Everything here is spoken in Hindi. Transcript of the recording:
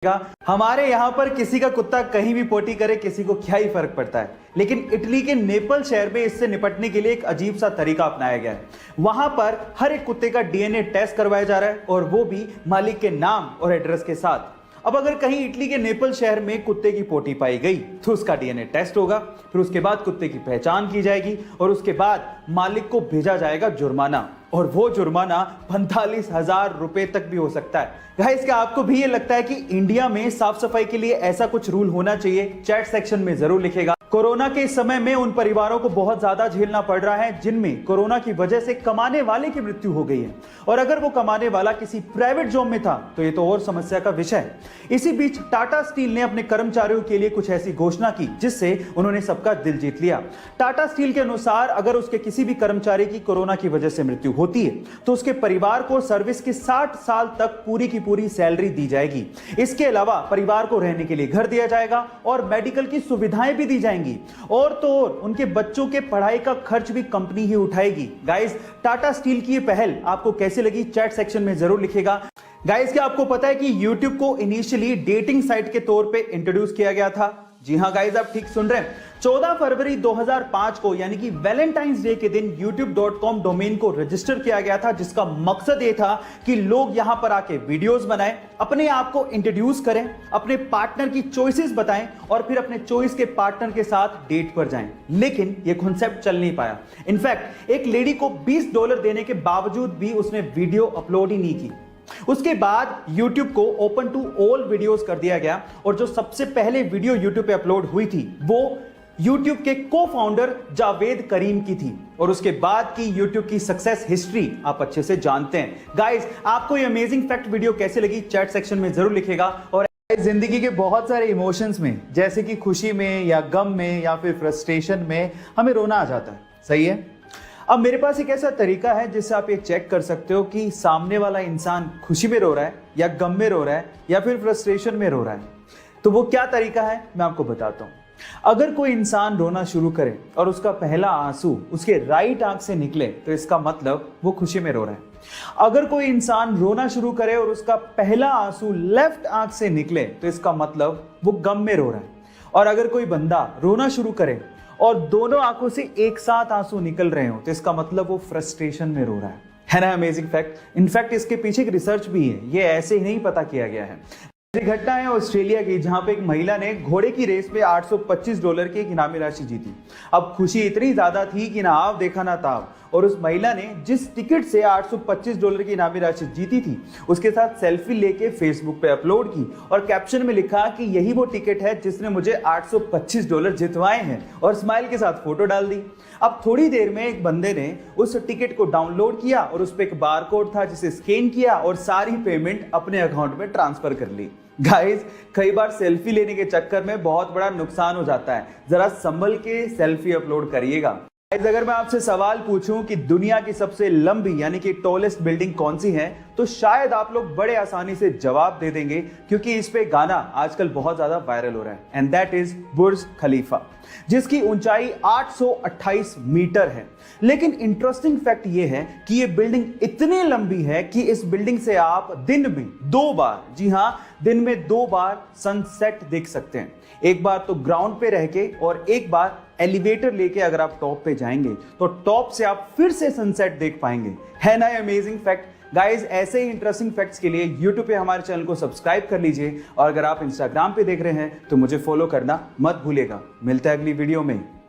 हमारे यहाँ पर किसी का कुत्ता कहीं भी पोटी करे किसी को क्या ही फर्क पड़ता है, लेकिन इटली के नेपल शहर में इससे निपटने के लिए एक अजीब सा तरीका अपनाया गया है। वहां पर हर एक कुत्ते का डीएनए टेस्ट करवाया जा रहा है और वो भी मालिक के नाम और एड्रेस के साथ। अब अगर कहीं इटली के नेपल शहर में कुत्ते की पोटी पाई गई तो उसका डीएनए टेस्ट होगा, फिर उसके बाद कुत्ते की पहचान की जाएगी और उसके बाद मालिक को भेजा जाएगा जुर्माना, और वो जुर्माना 45,000 रुपए तक भी हो सकता है। गाइस, क्या आपको भी ये लगता है कि इंडिया में साफ सफाई के लिए ऐसा कुछ रूल होना चाहिए? चैट सेक्शन में जरूर लिखेगा। कोरोना के इस समय में उन परिवारों को बहुत ज्यादा झेलना पड़ रहा है जिनमें कोरोना की वजह से कमाने वाले की मृत्यु हो गई है, और अगर वो कमाने वाला किसी प्राइवेट जॉब में था तो ये तो और समस्या का विषय है। इसी बीच टाटा स्टील ने अपने कर्मचारियों के लिए कुछ ऐसी घोषणा की जिससे उन्होंने सबका दिल जीत लिया। टाटा स्टील के अनुसार अगर उसके किसी भी कर्मचारी की कोरोना की वजह से मृत्यु होती है तो उसके परिवार को सर्विस की 60 साल तक पूरी की पूरी सैलरी दी जाएगी। इसके अलावा परिवार को रहने के लिए घर दिया जाएगा और मेडिकल की सुविधाएं भी दी जाएंगी, और तो और उनके बच्चों के पढ़ाई का खर्च भी कंपनी ही उठाएगी। गाइस, टाटा स्टील की ये पहल आपको कैसे लगी? चैट सेक्शन में जरूर लिखेगा। गाइस, क्या आपको पता है कि YouTube को इनिशियली डेटिंग साइट के तौर पे इंट्रोड्यूस किया गया था? जी हां गाइस, आप ठीक सुन रहे हैं। 14 फरवरी 2005 को यानी कि वैलेंटाइंस डे के दिन youtube.com डोमेन को रजिस्टर किया गया था, जिसका मकसद ये था कि लोग यहां पर आके वीडियोस बनाएं, अपने आप को इंट्रोड्यूस करें, अपने पार्टनर की चॉइसेस बताएं और फिर अपने चॉइस के पार्टनर के साथ डेट पर जाएं। लेकिन ये कॉन्सेप्ट चल नहीं पाया। इनफैक्ट एक लेडी को $20 देने के बावजूद भी उसने वीडियो अपलोड ही नहीं की। उसके बाद YouTube को ओपन टू ऑल वीडियोस कर दिया गया, और जो सबसे पहले वीडियो YouTube पे अपलोड हुई थी वो YouTube के को फाउंडर जावेद करीम की थी, और उसके बाद की YouTube की सक्सेस हिस्ट्री आप अच्छे से जानते हैं। गाइस, आपको ये अमेजिंग फैक्ट वीडियो कैसे लगी? चैट सेक्शन में जरूर लिखेगा। और जिंदगी के बहुत सारे इमोशंस में, जैसे कि खुशी में या गम में या फिर फ्रस्ट्रेशन में, हमें रोना आ जाता है, सही है। अब मेरे पास एक ऐसा तरीका है जिससे आप ये चेक कर सकते हो कि सामने वाला इंसान खुशी में रो रहा है या गम में रो रहा है या फिर फ्रस्ट्रेशन में रो रहा है। तो वो क्या तरीका है मैं आपको बताता हूं। अगर कोई इंसान रोना शुरू करे और उसका पहला आंसू उसके राइट आंख से निकले तो इसका मतलब वो खुशी में रो रहा है। अगर कोई इंसान रोना शुरू करे और उसका पहला आंसू लेफ्ट आंख से निकले तो इसका मतलब वो गम में रो रहा है। और अगर कोई बंदा रोना शुरू करे और दोनों आंखों से एक साथ आंसू निकल रहे हो तो इसका मतलब वो फ्रस्ट्रेशन में रो रहा है ना? Amazing fact. इनफैक्ट इसके पीछे एक रिसर्च भी है, ये ऐसे ही नहीं पता किया गया है। ये घटना है ऑस्ट्रेलिया की, जहां पे एक महिला ने घोड़े की रेस में $825 की एक इनामी राशि जीती। अब खुशी इतनी ज्यादा थी कि ना आव देखा ना ताव, और उस महिला ने जिस टिकट से $825 की इनामी राशि जीती थी उसके साथ सेल्फी लेके फेसबुक पे अपलोड की और कैप्शन में लिखा कि यही वो टिकट है जिसने मुझे $825 जितवाए हैं, और स्माइल के साथ फोटो डाल दी। अब थोड़ी देर में एक बंदे ने उस टिकट को डाउनलोड किया और उस पर एक बारकोड था जिसे स्कैन किया और सारी पेमेंट अपने अकाउंट में ट्रांसफर कर ली। गाइस, कई बार सेल्फी लेने के चक्कर में बहुत बड़ा नुकसान हो जाता है, जरा संभल के सेल्फी अपलोड करिएगा। अगर मैं आपसे सवाल पूछूं कि दुनिया की सबसे लंबी यानी कि टॉलेस्ट बिल्डिंग कौन सी है, तो शायद आप लोग बड़े आसानी से जवाब दे देंगे, क्योंकि इस पे गाना आजकल बहुत ज्यादा वायरल हो रहा है, एंड दैट इज बुर्ज खलीफा, जिसकी ऊंचाई 828 मीटर है। लेकिन इंटरेस्टिंग फैक्ट ये है कि ये बिल्डिंग इतनी लंबी है कि इस बिल्डिंग से आप दिन में 2 बार, जी हां, दिन में 2 बार सनसेट देख सकते हैं। एक बार तो ग्राउंड पे रह के और एक बार एलिवेटर लेके अगर आप टॉप पे जाएंगे तो टॉप से आप फिर से सनसेट देख पाएंगे। है ना अमेजिंग फैक्ट? गाइस, ऐसे ही इंटरेस्टिंग फैक्ट्स के लिए YouTube पे हमारे चैनल को सब्सक्राइब कर लीजिए, और अगर आप Instagram पे देख रहे हैं तो मुझे फॉलो करना मत भूलिएगा। मिलते हैं अगली वीडियो में।